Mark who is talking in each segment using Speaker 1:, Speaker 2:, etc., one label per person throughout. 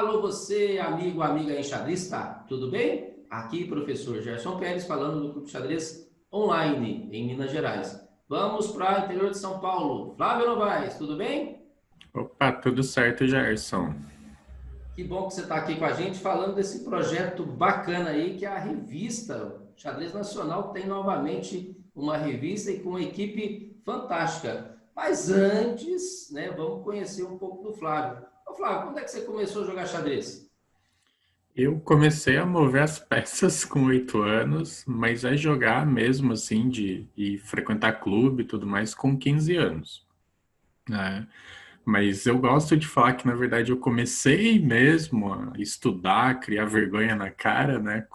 Speaker 1: Alô, você, amigo, amiga enxadrista, tudo bem? Aqui, professor Gerson Pérez, falando do Clube de Xadrez Online, em Minas Gerais. Vamos para o interior de São Paulo. Flávio Novaes, tudo bem?
Speaker 2: Opa, tudo certo, Gerson.
Speaker 1: Que bom que você está aqui com a gente falando desse projeto bacana aí, que é a revista Xadrez Nacional tem novamente uma revista e com uma equipe fantástica. Mas antes, né, vamos conhecer um pouco do Flávio. Ô, Flávio, quando é que você começou a jogar xadrez?
Speaker 2: Eu comecei a mover as peças com 8 anos, mas a jogar mesmo assim, de frequentar clube e tudo mais, com 15 anos, né? Mas eu gosto de falar que, na verdade, eu comecei mesmo a estudar, criar vergonha na cara, né?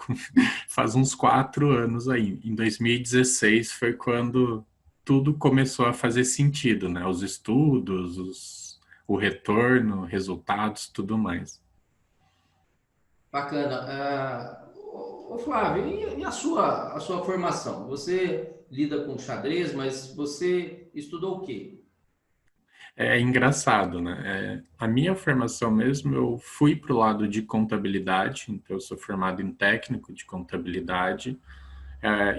Speaker 2: Faz uns 4 anos aí. Em 2016 foi quando tudo começou a fazer sentido, né? Os estudos, o retorno, resultados, tudo mais.
Speaker 1: Bacana. Ô Flávio, e a sua formação? Você lida com xadrez, mas você estudou o quê?
Speaker 2: É engraçado, né? A minha formação mesmo, eu fui para o lado de contabilidade, então eu sou formado em técnico de contabilidade,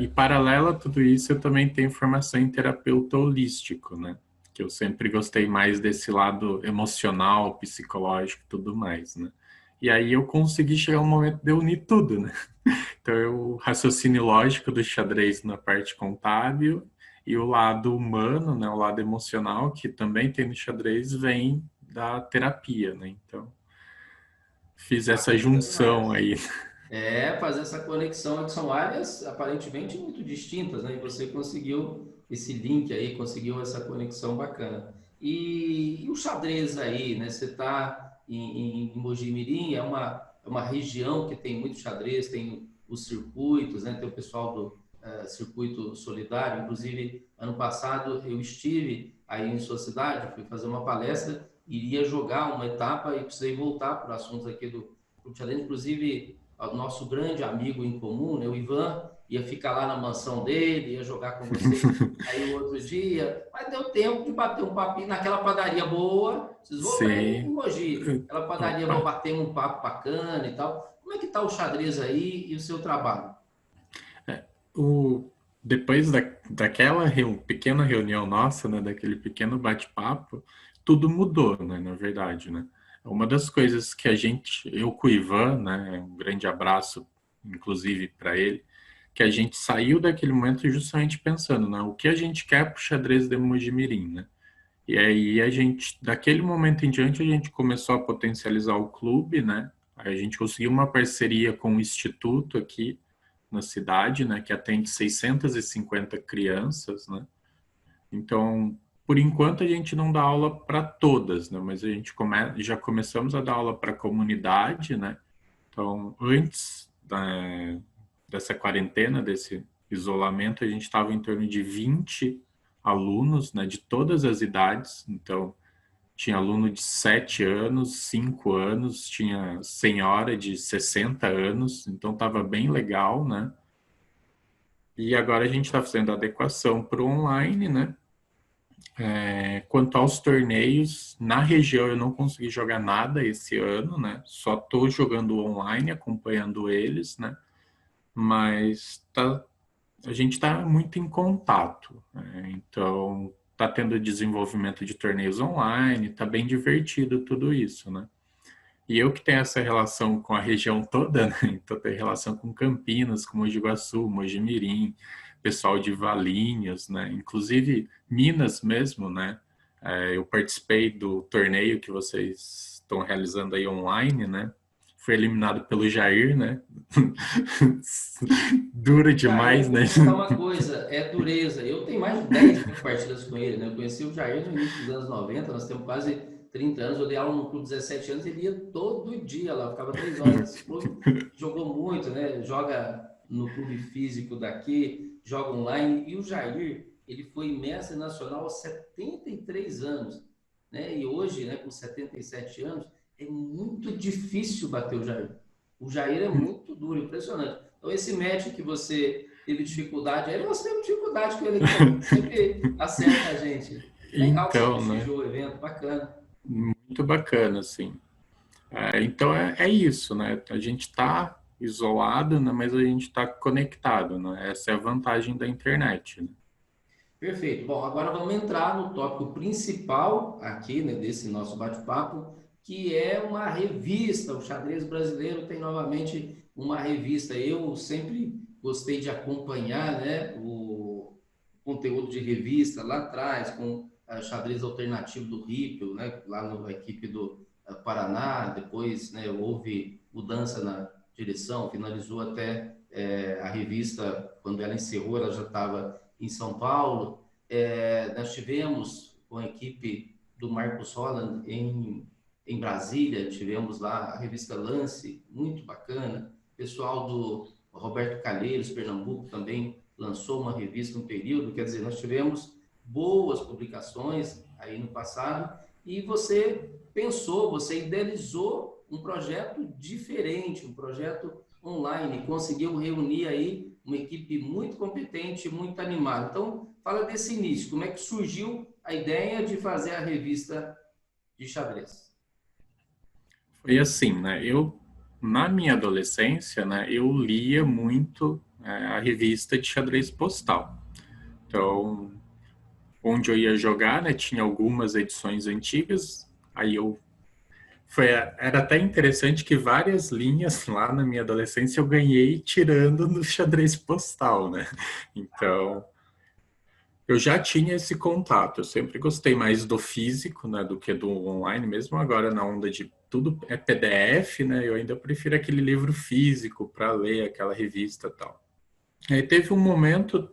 Speaker 2: e paralela a tudo isso, eu também tenho formação em terapeuta holístico, né? Que eu sempre gostei mais desse lado emocional, psicológico e tudo mais, né? E aí eu consegui chegar um momento de unir tudo, né? Então, o raciocínio lógico do xadrez na parte contábil e o lado humano, né, o lado emocional, que também tem no xadrez, vem da terapia, né? Então, fiz essa
Speaker 1: Bacana
Speaker 2: junção
Speaker 1: demais.
Speaker 2: aí.
Speaker 1: Fazer essa conexão, que são áreas aparentemente muito distintas, né? E você conseguiu esse link aí, conseguiu essa conexão bacana. E o xadrez aí, né? Você está em Mogi Mirim, é uma região que tem muito xadrez, tem os circuitos, né? Tem o pessoal do Circuito Solidário. Inclusive, ano passado eu estive aí em sua cidade, fui fazer uma palestra, iria jogar uma etapa e precisei voltar para assuntos aqui do Clube de Xadrez. Inclusive, o nosso grande amigo em comum, né, o Ivan, ia ficar lá na mansão dele, ia jogar com você. Aí o outro dia, mas deu tempo de bater um papinho naquela padaria boa. Vocês vão para em
Speaker 2: Sim.
Speaker 1: Mogi, aquela padaria boa,
Speaker 2: Opa.
Speaker 1: bater um papo bacana e tal. Como é que tá o xadrez aí e o seu trabalho?
Speaker 2: O, depois daquela pequena reunião nossa, né, daquele pequeno bate-papo, tudo mudou, né, na verdade, né? Uma das coisas que eu com o Ivan, né, um grande abraço, inclusive para ele, que a gente saiu daquele momento justamente pensando, né, o que a gente quer para o xadrez de Mojimirim, né? E aí daquele momento em diante, a gente começou a potencializar o clube, né? Aí a gente conseguiu uma parceria com o instituto aqui na cidade, né, que atende 650 crianças, né? Então, por enquanto a gente não dá aula para todas, né, mas a gente já começamos a dar aula para a comunidade, né? Então, antes dessa quarentena, desse isolamento, a gente estava em torno de 20 alunos, né, de todas as idades. Então, tinha aluno de 7 anos, 5 anos, tinha senhora de 60 anos, então estava bem legal, né? E agora a gente está fazendo a adequação para o online, né? Quanto aos torneios, na região eu não consegui jogar nada esse ano, né? Só estou jogando online, acompanhando eles, né? Mas a gente está muito em contato, né? Então está tendo desenvolvimento de torneios online, está bem divertido tudo isso, né? E eu que tenho essa relação com a região toda, né? Então tem relação com Campinas, com Mogi Guaçu, Mogi Mirim, pessoal de Valinhos, né? Inclusive Minas mesmo, né? Eu participei do torneio que vocês estão realizando aí online, né? Fui eliminado pelo Jair, né? Dura demais,
Speaker 1: Jair, vou
Speaker 2: né?
Speaker 1: te contar uma coisa, é dureza. Eu tenho mais de 10 mil partidas com ele, né? Eu conheci o Jair no início dos anos 90, nós temos quase 30 anos. Eu dei aula no clube 17 anos, ele ia todo dia lá, ficava 3 horas nesse clube. Jogou muito, né? Joga no clube físico daqui, joga online. E o Jair, ele foi mestre nacional aos 73 anos, né? E hoje, né, com 77 anos, é muito difícil bater o Jair. O Jair é muito duro, impressionante. Então, esse match que você teve dificuldade, aí você teve dificuldade com ele aqui também, sempre acerta a gente. Legal que você
Speaker 2: Então, né?
Speaker 1: prestigiou o evento, bacana.
Speaker 2: Muito bacana, assim. Então é isso, né? A gente está isolado, né? Mas a gente está conectado, né? Essa é a vantagem da internet, né?
Speaker 1: Perfeito. Bom, agora vamos entrar no tópico principal aqui, né, desse nosso bate-papo, que é uma revista. O Xadrez Brasileiro tem novamente uma revista. Eu sempre gostei de acompanhar, né, o conteúdo de revista lá atrás, com xadrez alternativo do Ripple, né, lá na equipe do Paraná. Depois, né, houve mudança na direção, finalizou até a revista, quando ela encerrou, ela já estava em São Paulo. Nós tivemos com a equipe do Marcos Holland em Brasília, tivemos lá a revista Lance, muito bacana. O pessoal do Roberto Calheiros, Pernambuco, também lançou uma revista um período. Quer dizer, nós tivemos boas publicações aí no passado, e você pensou, você idealizou um projeto diferente, um projeto online, conseguiu reunir aí uma equipe muito competente, muito animada. Então, fala desse início, como é que surgiu a ideia de fazer a revista de xadrez?
Speaker 2: Foi assim, né? Na minha adolescência, né, eu lia muito a revista de xadrez postal. Então, onde eu ia jogar, né, tinha algumas edições antigas, aí eu era até interessante que várias linhas lá na minha adolescência eu ganhei tirando no xadrez postal, né? Então, eu já tinha esse contato. Eu sempre gostei mais do físico, né, do que do online, mesmo agora na onda de tudo é PDF, né? Eu ainda prefiro aquele livro físico para ler aquela revista e tal. Aí teve um momento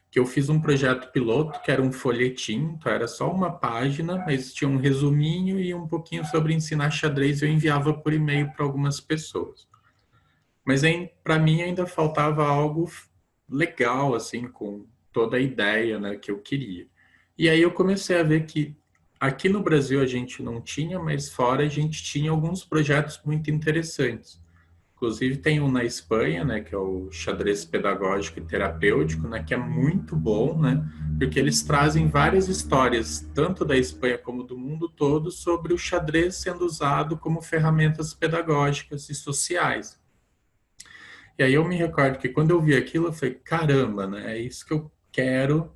Speaker 2: que eu fiz um projeto piloto que era um folhetim, então era só uma página, mas tinha um resuminho e um pouquinho sobre ensinar xadrez. Eu enviava por e-mail para algumas pessoas. Mas para mim ainda faltava algo legal, assim, com toda a ideia, né, que eu queria. E aí eu comecei a ver que aqui no Brasil a gente não tinha, mas fora a gente tinha alguns projetos muito interessantes. Inclusive tem um na Espanha, né, que é o xadrez pedagógico e terapêutico, né, que é muito bom, né, porque eles trazem várias histórias, tanto da Espanha como do mundo todo, sobre o xadrez sendo usado como ferramentas pedagógicas e sociais. E aí eu me recordo que quando eu vi aquilo, eu falei, caramba, né? É isso que eu quero,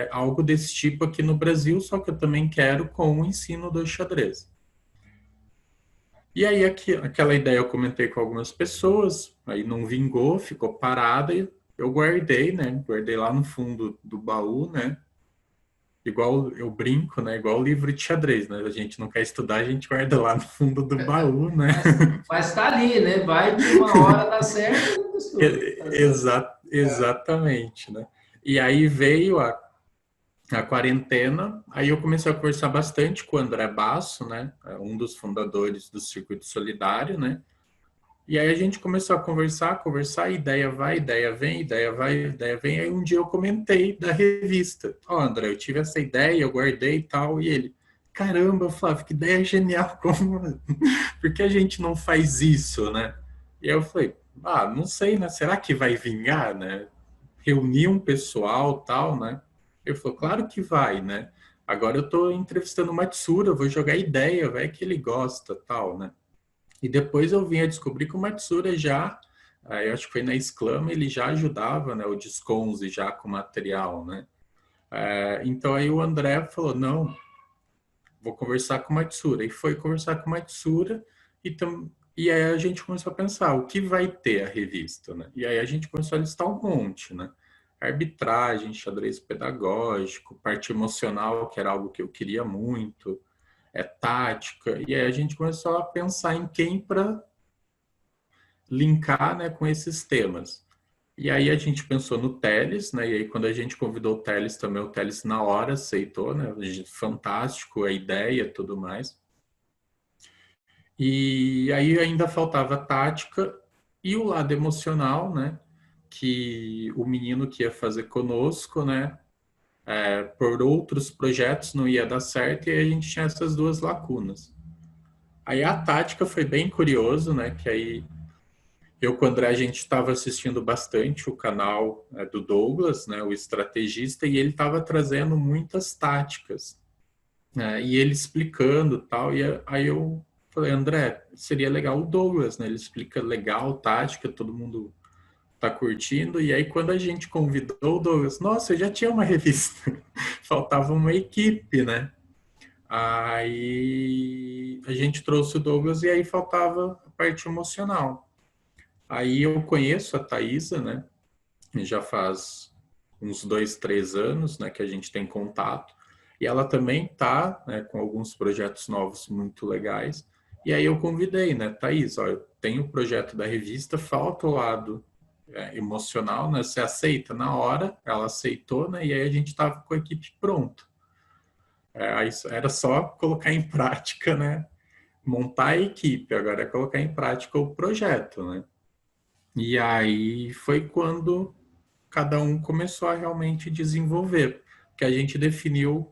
Speaker 2: algo desse tipo aqui no Brasil, só que eu também quero com o ensino do xadrez. E aí aquela ideia eu comentei com algumas pessoas, aí não vingou, ficou parada e eu guardei, né? Guardei lá no fundo do baú, né? Igual eu brinco, né? Igual o livro de xadrez, né? A gente não quer estudar, a gente guarda lá no fundo do baú, né?
Speaker 1: Mas tá ali, né? Vai que uma hora dá certo, não estuda. Tá certo.
Speaker 2: Exatamente, né? E aí veio a quarentena, aí eu comecei a conversar bastante com o André Basso, né? Um dos fundadores do Circuito Solidário, né? E aí a gente começou a conversar, ideia vai, ideia vem, ideia vai, ideia vem. Aí um dia eu comentei da revista. Ó, André, eu tive essa ideia, eu guardei e tal. E ele, caramba, Flávio, que ideia genial, como... por que a gente não faz isso, né? E aí eu falei, não sei, né? Será que vai vingar, né? Reunir um pessoal, tal, né? Ele falou, claro que vai, né? Agora eu tô entrevistando o Matsura, vou jogar ideia, vai que ele gosta, tal, né? E depois eu vim a descobrir que o Matsura já, eu acho que foi na Exclama, ele já ajudava, né, o Disconze já com material, né? Então aí o André falou, não, vou conversar com o Matsura. E foi conversar com o Matsura e aí a gente começou a pensar, o que vai ter a revista, né? E aí a gente começou a listar um monte, né? Arbitragem, xadrez pedagógico, parte emocional, que era algo que eu queria muito, tática. E aí a gente começou a pensar em quem para linkar, né, com esses temas. E aí a gente pensou no Teles, né? E aí quando a gente convidou o Teles também, o Teles na hora aceitou, né? Fantástico a ideia, tudo mais. E aí ainda faltava a tática e o lado emocional, né? Que o menino que ia fazer conosco, né? Por outros projetos não ia dar certo e aí a gente tinha essas duas lacunas. Aí a tática foi bem curioso, né? Que aí eu com o André, a gente estava assistindo bastante o canal do Douglas, né, o estrategista, e ele estava trazendo muitas táticas. E ele explicando tal, e aí eu falei, André, seria legal o Douglas, né? Ele explica legal, tática, todo mundo tá curtindo. E aí, quando a gente convidou o Douglas, nossa, eu já tinha uma revista, faltava uma equipe, né? Aí a gente trouxe o Douglas e aí faltava a parte emocional. Aí eu conheço a Thaisa, né? Já faz uns 2, 3 anos, né, que a gente tem contato. E ela também tá, né, com alguns projetos novos muito legais. E aí eu convidei, né, Thaís, ó, eu tenho o projeto da revista, falta o lado emocional, né? Você aceita na hora, ela aceitou, né? E aí a gente tava com a equipe pronta. Aí era só colocar em prática, né? Montar a equipe, agora é colocar em prática o projeto, né? E aí foi quando cada um começou a realmente desenvolver, que a gente definiu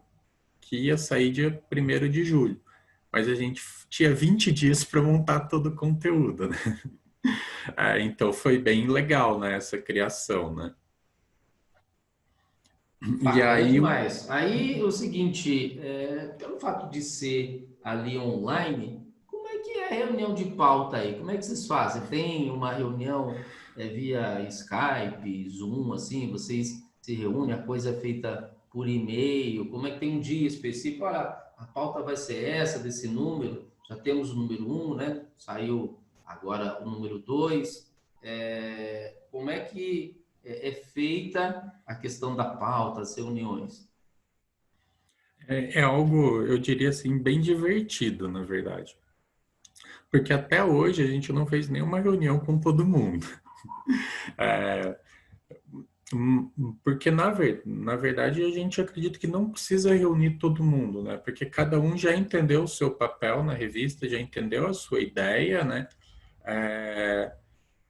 Speaker 2: que ia sair dia 1º de julho, mas a gente tinha 20 dias para montar todo o conteúdo, né? Então foi bem legal, né, essa criação, né? E
Speaker 1: Bacana
Speaker 2: aí,
Speaker 1: demais. Aí o seguinte, pelo fato de ser ali online, como é que é a reunião de pauta aí? Como é que vocês fazem? Tem uma reunião via Skype, Zoom, assim, vocês se reúnem, a coisa é feita por e-mail? Como é que tem um dia específico? Olha, a pauta vai ser essa, desse número, já temos o número um, né? Saiu agora o número 2. Como é que é feita a questão da pauta, as reuniões?
Speaker 2: é algo, eu diria assim, bem divertido, na verdade. Porque até hoje a gente não fez nenhuma reunião com todo mundo. É, Porque, na verdade, a gente acredita que não precisa reunir todo mundo, né? Porque cada um já entendeu o seu papel na revista, já entendeu a sua ideia, né? É,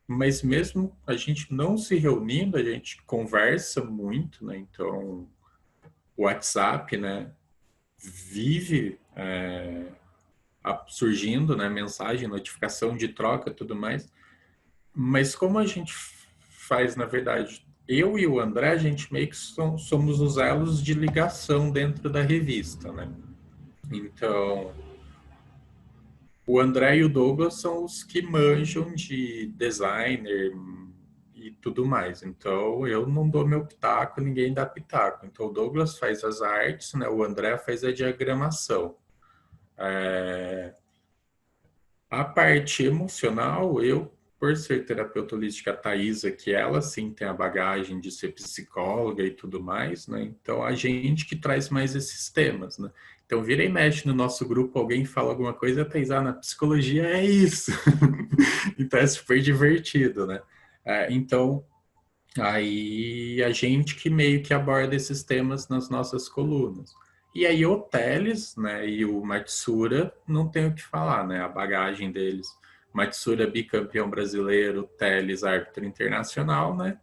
Speaker 2: mas mesmo a gente não se reunindo, a gente conversa muito, né? Então, o WhatsApp, né? Vive surgindo, né? Mensagem, notificação de troca, tudo mais. Mas como a gente faz, na verdade, eu e o André, a gente meio que somos os elos de ligação dentro da revista, né? Então, o André e o Douglas são os que manjam de designer e tudo mais. Então, eu não dou meu pitaco, ninguém dá pitaco. Então, o Douglas faz as artes, né? O André faz a diagramação. A parte emocional, eu, por ser terapeuta holística, a Thaisa, que ela sim tem a bagagem de ser psicóloga e tudo mais, né? Então a gente que traz mais esses temas, né? Então vira e mexe no nosso grupo, alguém fala alguma coisa, a Thaisa, na psicologia é isso. Então é super divertido, né? Então aí a gente que meio que aborda esses temas nas nossas colunas. E aí o Teles, né, e o Matsura não tem o que falar, né? A bagagem deles. Matsura bicampeão brasileiro, Teles árbitro internacional, né?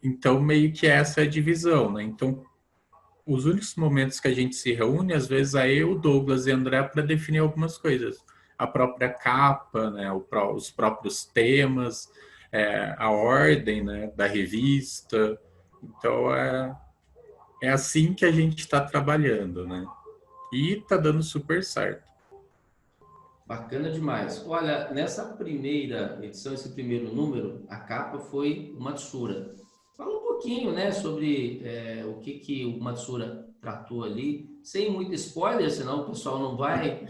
Speaker 2: Então meio que essa é a divisão, né? Então os únicos momentos que a gente se reúne, às vezes é eu, Douglas e André para definir algumas coisas. A própria capa, né? Os próprios temas, a ordem, né? Da revista. Então é assim que a gente está trabalhando, né? E está dando super certo.
Speaker 1: Bacana demais. Olha, nessa primeira edição, esse primeiro número, a capa foi o Matsura. Fala um pouquinho, né, sobre o que que o Matsura tratou ali, sem muito spoiler, senão o pessoal não vai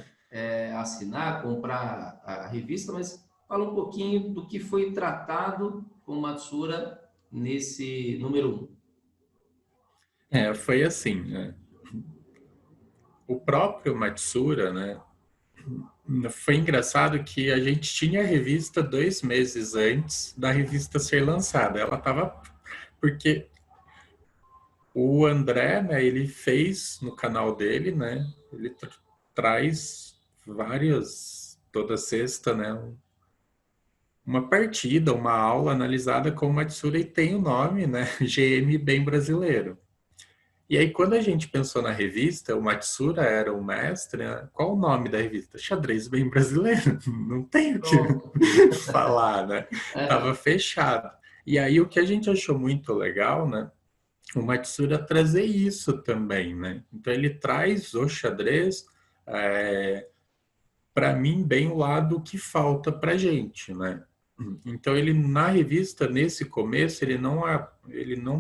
Speaker 1: assinar, comprar a revista, mas fala um pouquinho do que foi tratado com o Matsura nesse número um.
Speaker 2: Foi assim, né? O próprio Matsura, né? Foi engraçado que a gente tinha a revista 2 meses antes da revista ser lançada. Ela estava porque o André, né? Ele fez no canal dele, né? Ele traz várias toda sexta, né? Uma partida, uma aula analisada com o Matsura e tem o nome, né? GM Bem Brasileiro. E aí, quando a gente pensou na revista, o Matsura era o mestre, né? Qual o nome da revista? Xadrez Bem Brasileiro. Não tem o que
Speaker 1: Pronto.
Speaker 2: falar, né? Tava fechado. E aí, o que a gente achou muito legal, né? o Matsura trazer isso também, né? Então ele traz o xadrez, para mim, bem o lado que falta para gente, né? Então ele na revista, nesse começo, ele não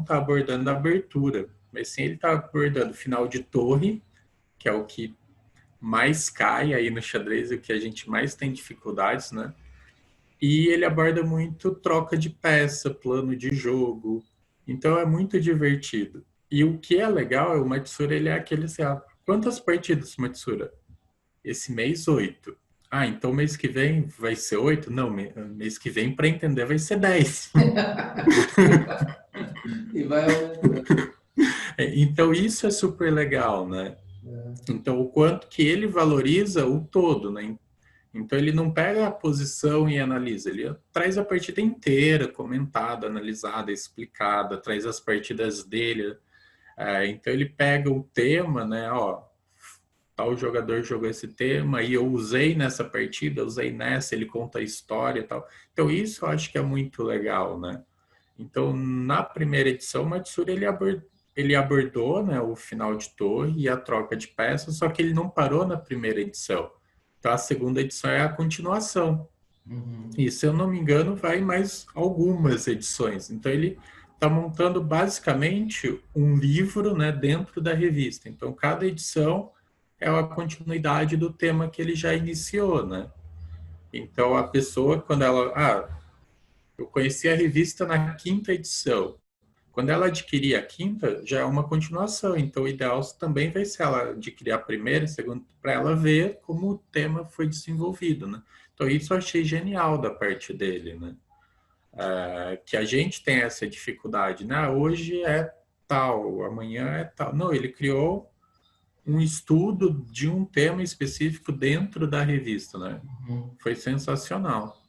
Speaker 2: está abordando a abertura, mas sim ele está abordando final de torre, que é o que mais cai aí no xadrez, o que a gente mais tem dificuldades, né? E ele aborda muito troca de peça, plano de jogo. Então é muito divertido. E o que é legal é o Matsura, ele é aquele assim, quantas partidas, Matsura? Esse mês, 8. Ah, então mês que vem vai ser 8? Não, mês que vem, para entender, vai ser 10.
Speaker 1: E vai aumentando.
Speaker 2: Então isso é super legal, né? Então o quanto que ele valoriza o todo, né? Então ele não pega a posição e analisa, ele traz a partida inteira, comentada, analisada, explicada, traz as partidas dele. Então ele pega o tema, né? Ó, tal jogador jogou esse tema e eu usei nessa partida, usei nessa, ele conta a história e tal. Então isso eu acho que é muito legal, né? Então na primeira edição, o Matsuri ele abordou, né, o final de torre e a troca de peças, só que ele não parou na primeira edição. Então a segunda edição é a continuação.
Speaker 1: Uhum.
Speaker 2: E se eu não me engano, vai mais algumas edições. Então ele está montando basicamente um livro, né, dentro da revista. Então cada edição é a continuidade do tema que ele já iniciou, né? Então a pessoa quando eu conheci a revista na quinta edição. Quando ela adquirir a quinta, já é uma continuação. Então, o ideal também vai ser ela adquirir a primeira e a segunda, para ela ver como o tema foi desenvolvido, né? Então, isso eu achei genial da parte dele, né? Que a gente tem essa dificuldade, né? Hoje é tal, amanhã é tal. Não, ele criou um estudo de um tema específico dentro da revista, né?
Speaker 1: Uhum.
Speaker 2: Foi sensacional.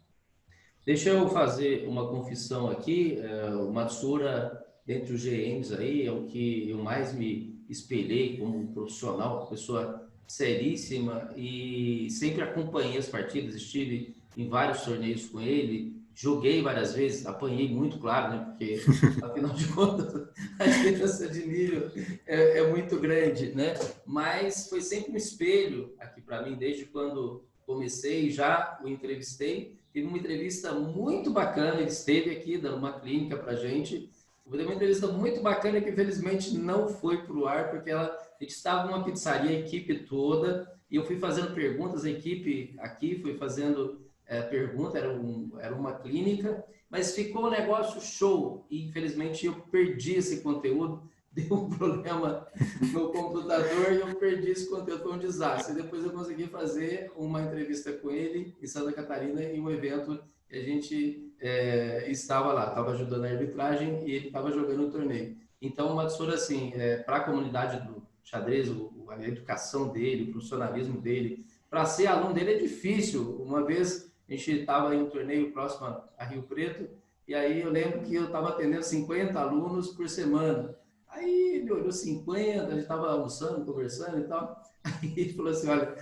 Speaker 1: Deixa eu fazer uma confissão aqui. O Matsura, dentre os GMs aí, é o que eu mais me espelhei como um profissional, uma pessoa seríssima e sempre acompanhei as partidas, estive em vários torneios com ele, joguei várias vezes, apanhei muito, claro, né? Porque, afinal de contas, a diferença de nível é muito grande, né? Mas foi sempre um espelho aqui para mim, desde quando comecei, já o entrevistei. Teve uma entrevista muito bacana, ele esteve aqui dando uma clínica para a gente. Foi uma entrevista muito bacana que infelizmente não foi para o ar, porque a gente estava numa pizzaria, a equipe toda, e eu fui fazendo perguntas, a equipe aqui foi fazendo pergunta, era uma clínica, mas ficou um negócio show, e infelizmente eu perdi esse conteúdo, deu um problema no computador e eu perdi esse conteúdo, foi um desastre. Depois eu consegui fazer uma entrevista com ele em Santa Catarina em um evento que a gente estava lá, estava ajudando a arbitragem e ele estava jogando o torneio. Então, o Matsura, assim, para a comunidade do xadrez, a educação dele, o profissionalismo dele, para ser aluno dele é difícil. Uma vez a gente estava em um torneio próximo a Rio Preto, e aí eu lembro que eu estava atendendo 50 alunos por semana. Aí ele olhou 50, a gente estava almoçando, conversando e tal. Aí ele falou assim: olha,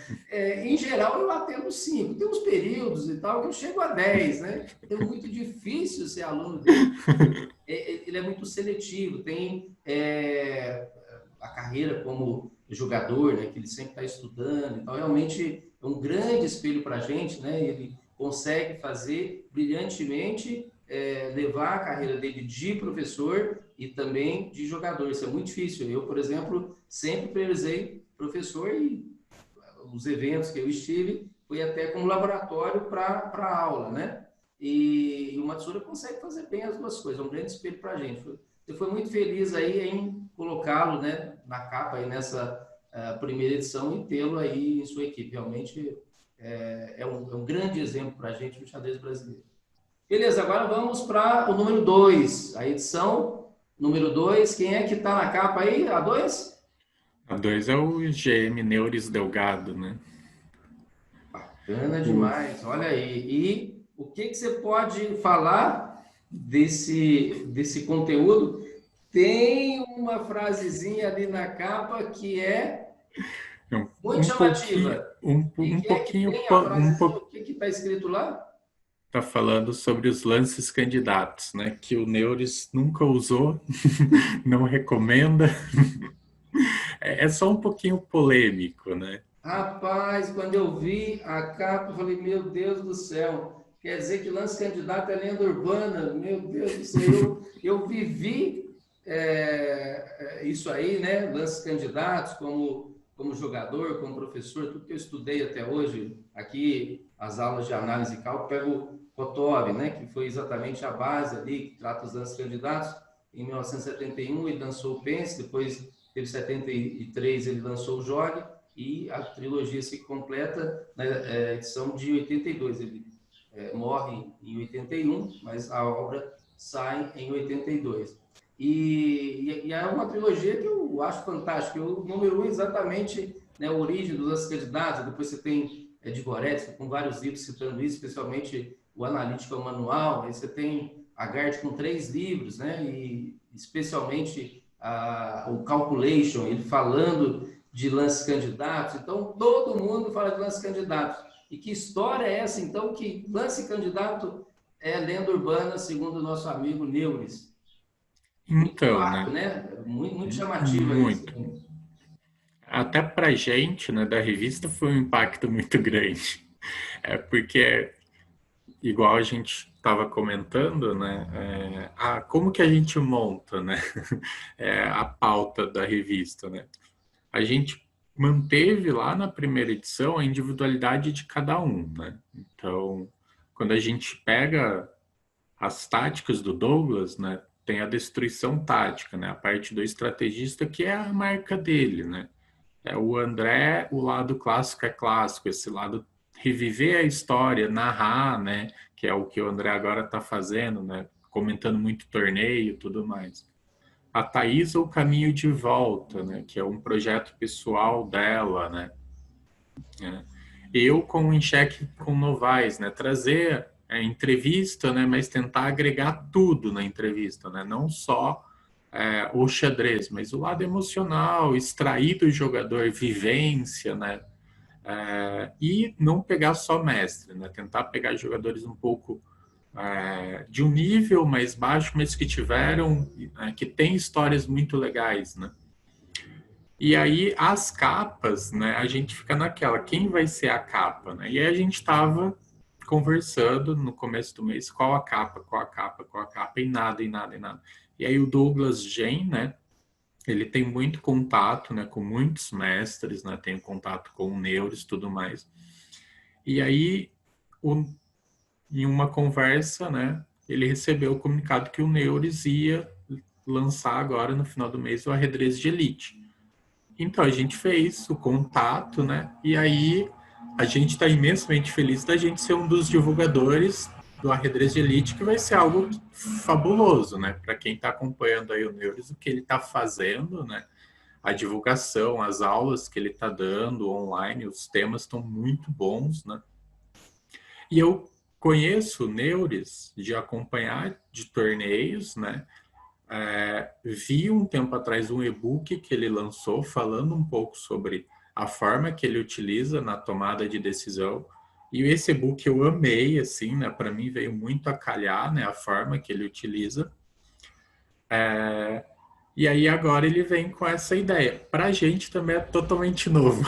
Speaker 1: em geral eu atendo 5, tem uns períodos e tal que eu chego a 10, né? É muito difícil ser aluno dele, porque ele é muito seletivo, tem a carreira como jogador, né, que ele sempre está estudando, então realmente é um grande espelho para a gente, né? Ele consegue fazer brilhantemente, levar a carreira dele de professor e também de jogador. Isso é muito difícil. Eu, por exemplo, sempre priorizei professor e os eventos que eu estive foi até como laboratório para aula, né? E o Matsura consegue fazer bem as duas coisas, é um grande espelho para a gente. Eu fui muito feliz aí em colocá-lo, né, na capa aí nessa primeira edição e tê-lo aí em sua equipe. Realmente é um grande exemplo para a gente no xadrez brasileiro. Beleza, agora vamos para o número 2, a edição número 2. Quem é que está na capa aí? A 2?
Speaker 2: A 2 é o GM Neuris Delgado, né?
Speaker 1: Bacana
Speaker 2: O
Speaker 1: demais, olha aí. E o que que você pode falar desse conteúdo? Tem uma frasezinha ali na capa que é muito
Speaker 2: um pouquinho,
Speaker 1: chamativa. O que
Speaker 2: um
Speaker 1: que é que
Speaker 2: pouquinho,
Speaker 1: tem a
Speaker 2: um
Speaker 1: frasezinha?
Speaker 2: pouquinho
Speaker 1: O que que está escrito lá?
Speaker 2: está falando sobre os lances candidatos, né? Que o Neures nunca usou, não recomenda. É só um pouquinho polêmico, né?
Speaker 1: Rapaz, quando eu vi a capa, eu falei, meu Deus do céu, quer dizer que lance candidato é lenda urbana, meu Deus do céu, eu vivi isso aí, né? Lances candidatos como jogador, como professor, tudo que eu estudei até hoje, aqui, as aulas de análise e cálculo, pego Kotov, né? Que foi exatamente a base ali, que trata os lances candidatos, em 1971 ele lançou o Pense, depois teve 73 ele lançou o Jogue, e a trilogia se completa na edição de 82. Ele morre em 81, mas a obra sai em 82. E é uma trilogia que eu acho fantástica. O número 1 exatamente, né, a origem dos lances candidatos, depois você tem de Goretzka, com vários livros citando isso, especialmente o Analítico Manual, aí você tem a Gart com 3 livros, né, e especialmente o Calculation, ele falando de lances candidatos. Então, todo mundo fala de lances candidatos. E que história é essa, então, que lance candidato é lenda urbana, segundo o nosso amigo Neures? Muito
Speaker 2: Então,
Speaker 1: impacto,
Speaker 2: né?
Speaker 1: né? Muito chamativa isso.
Speaker 2: Muito. Até pra gente, né, da revista foi um impacto muito grande. Porque, igual a gente estava comentando, né? Como que a gente monta, né? A pauta da revista, né? A gente manteve lá na primeira edição a individualidade de cada um, né? Então, quando a gente pega as táticas do Douglas, né? Tem a destruição tática, né? A parte do estrategista que é a marca dele, né? O André, o lado clássico é clássico, esse lado reviver a história, narrar, né? Que é o que o André agora está fazendo, né? Comentando muito torneio e tudo mais. A Thaís, o caminho de volta, né? Que é um projeto pessoal dela, né? Eu com o Em Xeque com Novaes, né? Trazer entrevista, né? Mas tentar agregar tudo na entrevista, né? Não só o xadrez, mas o lado emocional, extrair do jogador vivência, né? E não pegar só mestre, né? Tentar pegar jogadores um pouco de um nível mais baixo, mas que tiveram, que tem histórias muito legais, né? E aí as capas, né? A gente fica naquela, quem vai ser a capa, né? E aí a gente estava conversando no começo do mês, qual a capa, qual a capa, qual a capa, e nada, e nada, e nada. E aí o Douglas Gen, né? Ele tem muito contato, né, com muitos mestres, né? Tem contato com neuros e tudo mais. E aí, em uma conversa, né? Ele recebeu o comunicado que o Neures ia lançar agora no final do mês o Arredrez de Elite. Então a gente fez o contato, né? E aí a gente está imensamente feliz da gente ser um dos divulgadores do Arredrez de Elite, que vai ser algo fabuloso, né? Para quem está acompanhando aí o Neures, o que ele está fazendo, né? A divulgação, as aulas que ele está dando online, os temas estão muito bons, né? E eu conheço o Neures de acompanhar de torneios, né? Vi um tempo atrás um e-book que ele lançou falando um pouco sobre a forma que ele utiliza na tomada de decisão. E esse e-book eu amei, assim, né? Para mim veio muito a calhar, né? A forma que ele utiliza. E aí agora ele vem com essa ideia. Para a gente também é totalmente novo,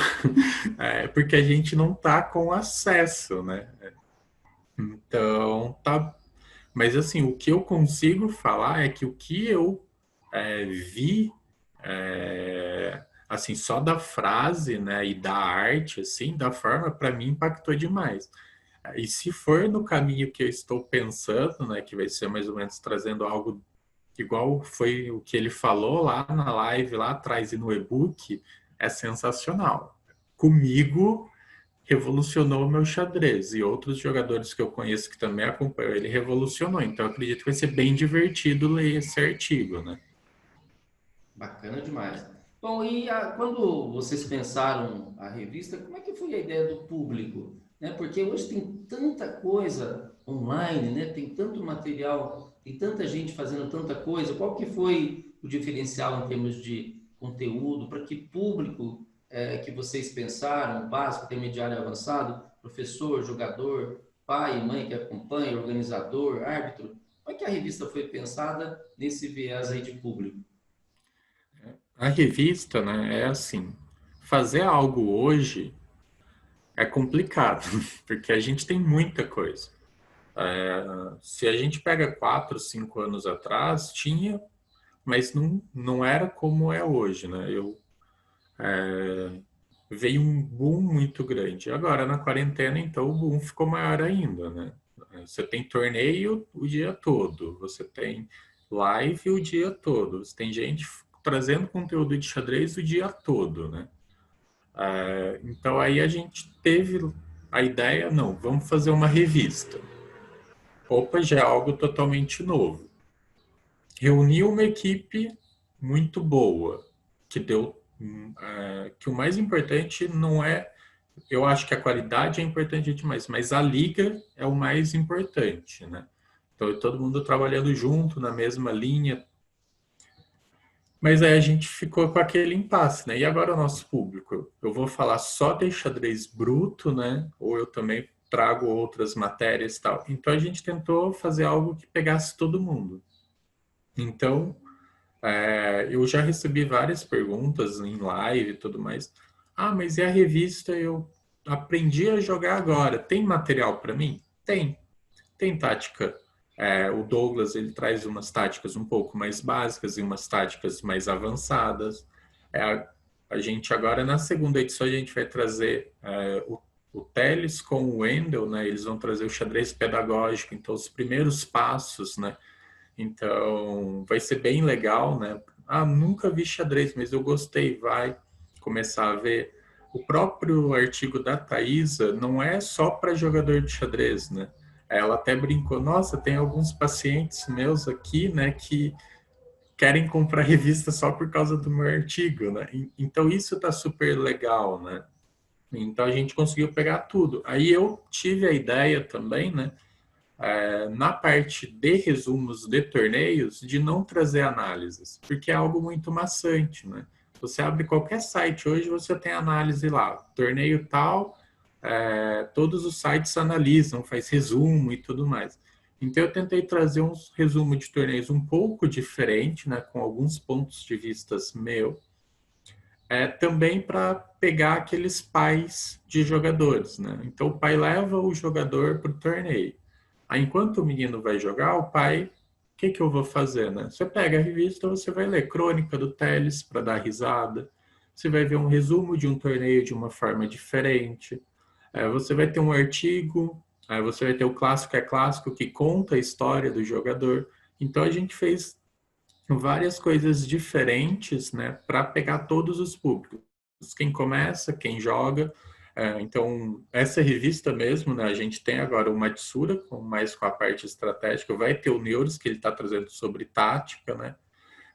Speaker 2: porque a gente não está com acesso, né? Então tá. Mas assim, o que eu consigo falar é que o que eu vi, assim, só da frase, né, e da arte, assim, da forma, para mim impactou demais. E se for no caminho que eu estou pensando, né, que vai ser mais ou menos trazendo algo igual foi o que ele falou lá na live, lá atrás e no e-book, é sensacional. Comigo, revolucionou o meu xadrez. E outros jogadores que eu conheço que também acompanham ele revolucionou. Então, eu acredito que vai ser bem divertido ler esse artigo, né?
Speaker 1: Bacana demais. Bom, e quando vocês pensaram a revista, como é que foi a ideia do público? Né? Porque hoje tem tanta coisa online, né? Tem tanto material, tem tanta gente fazendo tanta coisa. Qual que foi o diferencial em termos de conteúdo? Para que público que vocês pensaram? Básico, intermediário e avançado? Professor, jogador? pai e mãe que acompanha, organizador, árbitro? Como é que a revista foi pensada nesse viés aí de público?
Speaker 2: A revista, né, é assim, fazer algo hoje é complicado, porque a gente tem muita coisa. Se a gente pega 4, 5 anos atrás, tinha, mas não era como é hoje, né? Veio um boom muito grande. Agora, na quarentena, então, o boom ficou maior ainda, né? Você tem torneio o dia todo, você tem live o dia todo, você tem gente trazendo conteúdo de xadrez o dia todo, né? Então, aí a gente teve a ideia, não, vamos fazer uma revista. Opa, já é algo totalmente novo. Reuniu uma equipe muito boa, que deu, que o mais importante não é, eu acho que a qualidade é importante demais, mas a liga é o mais importante, né? Então, todo mundo trabalhando junto, na mesma linha, mas aí a gente ficou com aquele impasse, né? E agora o nosso público? Eu vou falar só de xadrez bruto, né? Ou eu também trago outras matérias e tal. Então a gente tentou fazer algo que pegasse todo mundo. Então, eu já recebi várias perguntas em live e tudo mais. Ah, mas e a revista? Eu aprendi a jogar agora. Tem material para mim? Tem. Tem tática. O Douglas ele traz umas táticas um pouco mais básicas e umas táticas mais avançadas. A gente agora na segunda edição a gente vai trazer o Teles com o Wendel, né? Eles vão trazer o xadrez pedagógico, então os primeiros passos, né? Então, vai ser bem legal, né? Ah, nunca vi xadrez, mas eu gostei, vai começar a ver. O próprio artigo da Thaisa não é só para jogador de xadrez, né? Ela até brincou, nossa, tem alguns pacientes meus aqui, né, que querem comprar revista só por causa do meu artigo, né? Então isso tá super legal, né? Então a gente conseguiu pegar tudo. Aí eu tive a ideia também, né? Na parte de resumos de torneios, de não trazer análises, porque é algo muito maçante, né? Você abre qualquer site hoje, você tem análise lá, torneio tal, todos os sites analisam, faz resumo e tudo mais. Então eu tentei trazer um resumo de torneios um pouco diferente, né, com alguns pontos de vistas meu, também para pegar aqueles pais de jogadores, né? Então o pai leva o jogador para o torneio. Aí, enquanto o menino vai jogar, o pai, o que que eu vou fazer, né? Você pega a revista, você vai ler crônica do Teles para dar risada. Você vai ver um resumo de um torneio de uma forma diferente. Você vai ter um artigo, você vai ter o clássico é clássico que conta a história do jogador. Então a gente fez várias coisas diferentes, né, para pegar todos os públicos. Quem começa, quem joga. Então, essa revista mesmo, né, a gente tem agora o Matsura, mais com a parte estratégica, vai ter o Neuros, que ele está trazendo sobre tática, né?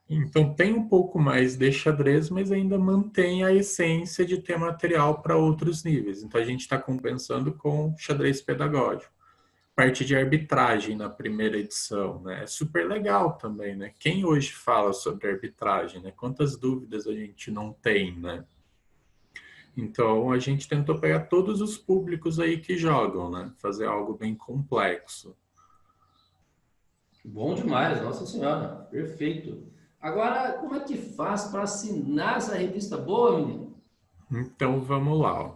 Speaker 2: Então, tem um pouco mais de xadrez, mas ainda mantém a essência de ter material para outros níveis. Então, a gente está compensando com xadrez pedagógico. Parte de arbitragem na primeira edição, né? É super legal também, né? Quem hoje fala sobre arbitragem, né? Quantas dúvidas a gente não tem, né? Então a gente tentou pegar todos os públicos aí que jogam, né? Fazer algo bem complexo.
Speaker 1: Bom demais, Nossa Senhora, perfeito. Agora, como é que faz para assinar essa revista boa, menino?
Speaker 2: Então vamos lá. Ó.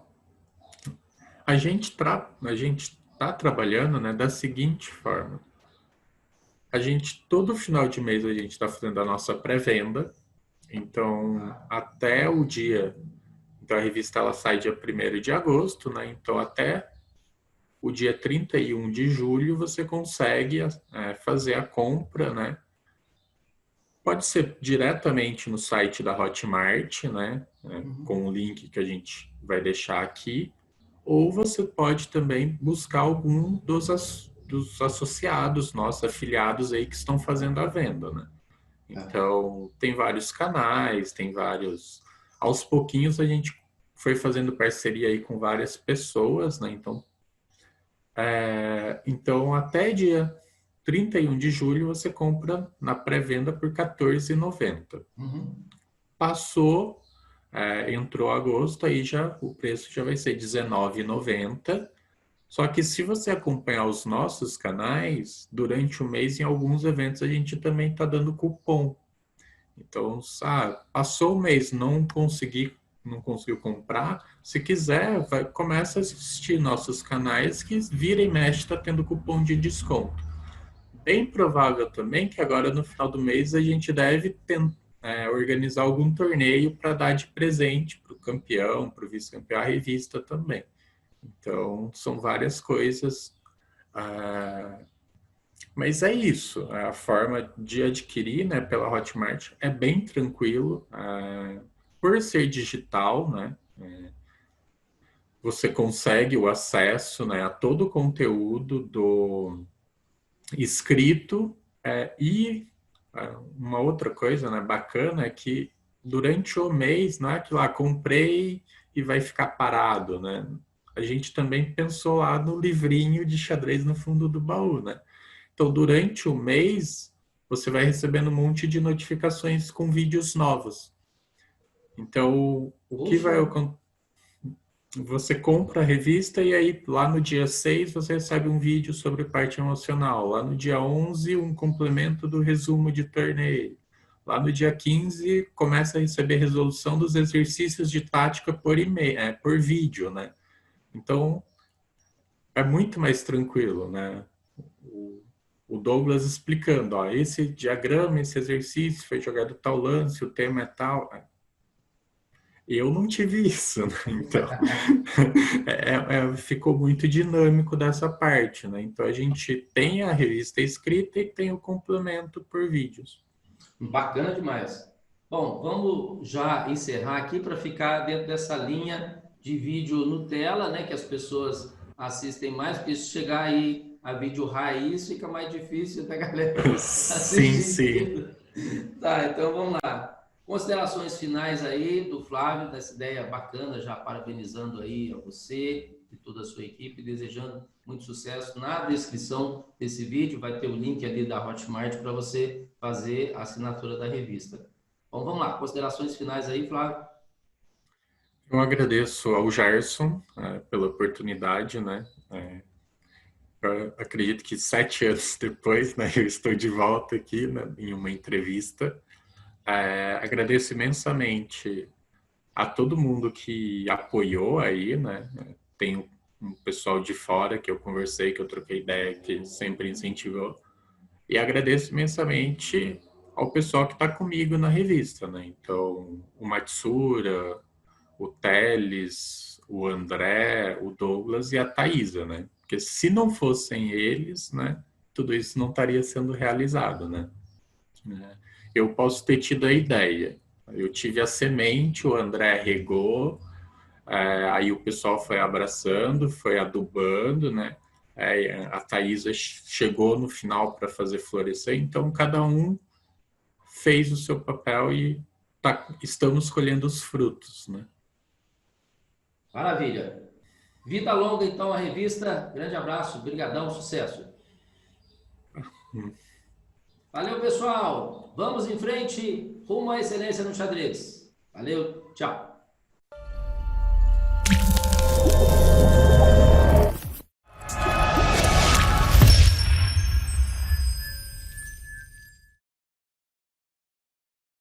Speaker 2: A gente tá trabalhando, né, da seguinte forma. A gente todo final de mês a gente está fazendo a nossa pré-venda. Então até o dia, então a revista ela sai dia 1º de agosto, né? Então até o dia 31 de julho você consegue fazer a compra, né? Pode ser diretamente no site da Hotmart, né? Com o link que a gente vai deixar aqui. Ou você pode também buscar algum dos associados, nossos afiliados aí que estão fazendo a venda, né? Então, tem vários canais, tem vários... Aos pouquinhos a gente foi fazendo parceria aí com várias pessoas, né? Então até dia 31 de julho você compra na pré-venda por R$ 14,90.
Speaker 1: Uhum.
Speaker 2: Passou, entrou agosto, aí já o preço já vai ser R$ 19,90. Só que se você acompanhar os nossos canais, durante o mês, em alguns eventos, a gente também está dando cupom. Então, passou o mês, não conseguiu comprar, se quiser, começa a assistir nossos canais que vira e mexe está tendo cupom de desconto. Bem provável também que agora no final do mês a gente deve organizar algum torneio para dar de presente para o campeão, para o vice-campeão, a revista também. Então, são várias coisas. Mas é isso. A forma de adquirir, né, pela Hotmart é bem tranquilo. Por ser digital, né, você consegue o acesso, né, a todo o conteúdo do escrito e uma outra coisa, né, bacana é que durante o mês, não é que lá comprei e vai ficar parado, né? A gente também pensou lá no livrinho de xadrez no fundo do baú, né? Então, durante o mês, você vai recebendo um monte de notificações com vídeos novos. Então, o que
Speaker 1: Poxa,
Speaker 2: vai acontecer? Você compra a revista e aí lá no dia 6 você recebe um vídeo sobre parte emocional. Lá no dia 11 um complemento do resumo de torneio. Lá no dia 15 começa a receber resolução dos exercícios de tática por e-mail, por vídeo, né? Então, é muito mais tranquilo, né? O Douglas explicando, ó, esse diagrama, esse exercício foi jogado tal lance, o tema é tal. Eu não tive isso, né? Então ficou muito dinâmico dessa parte, né? Então a gente tem a revista escrita e tem o complemento por vídeos.
Speaker 1: bacana demais. Bom, vamos já encerrar aqui para ficar dentro dessa linha de vídeo Nutella, né? Que as pessoas assistem mais, porque se chegar aí a vídeo raiz, fica mais difícil da galera
Speaker 2: Sim,
Speaker 1: assistir
Speaker 2: sim.
Speaker 1: tudo. Tá, então vamos lá. Considerações finais aí do Flávio, dessa ideia bacana, já parabenizando aí a você e toda a sua equipe, desejando muito sucesso. Na descrição desse vídeo vai ter o link ali da Hotmart para você fazer a assinatura da revista. Bom, vamos lá. Considerações finais aí, Flávio.
Speaker 2: Eu agradeço ao Gerson pela oportunidade, né? Eu acredito que 7 anos depois, né, eu estou de volta aqui, né, em uma entrevista. Agradeço imensamente a todo mundo que apoiou aí, né? Tem um pessoal de fora que eu conversei, que eu troquei ideia, que sempre incentivou. E agradeço imensamente ao pessoal que está comigo na revista, né? Então, o Matsura, o Teles, o André, o Douglas e a Thaisa, né? Porque se não fossem eles, né, tudo isso não estaria sendo realizado, né? Eu posso ter tido a ideia. Eu tive a semente, o André regou, aí o pessoal foi abraçando, foi adubando, né? A Thaisa chegou no final para fazer florescer, então cada um fez o seu papel e estamos colhendo os frutos, né?
Speaker 1: Maravilha. Vida longa, então, a revista. Grande abraço, brigadão, sucesso. Valeu, pessoal. Vamos em frente, rumo à excelência no xadrez. Valeu, tchau.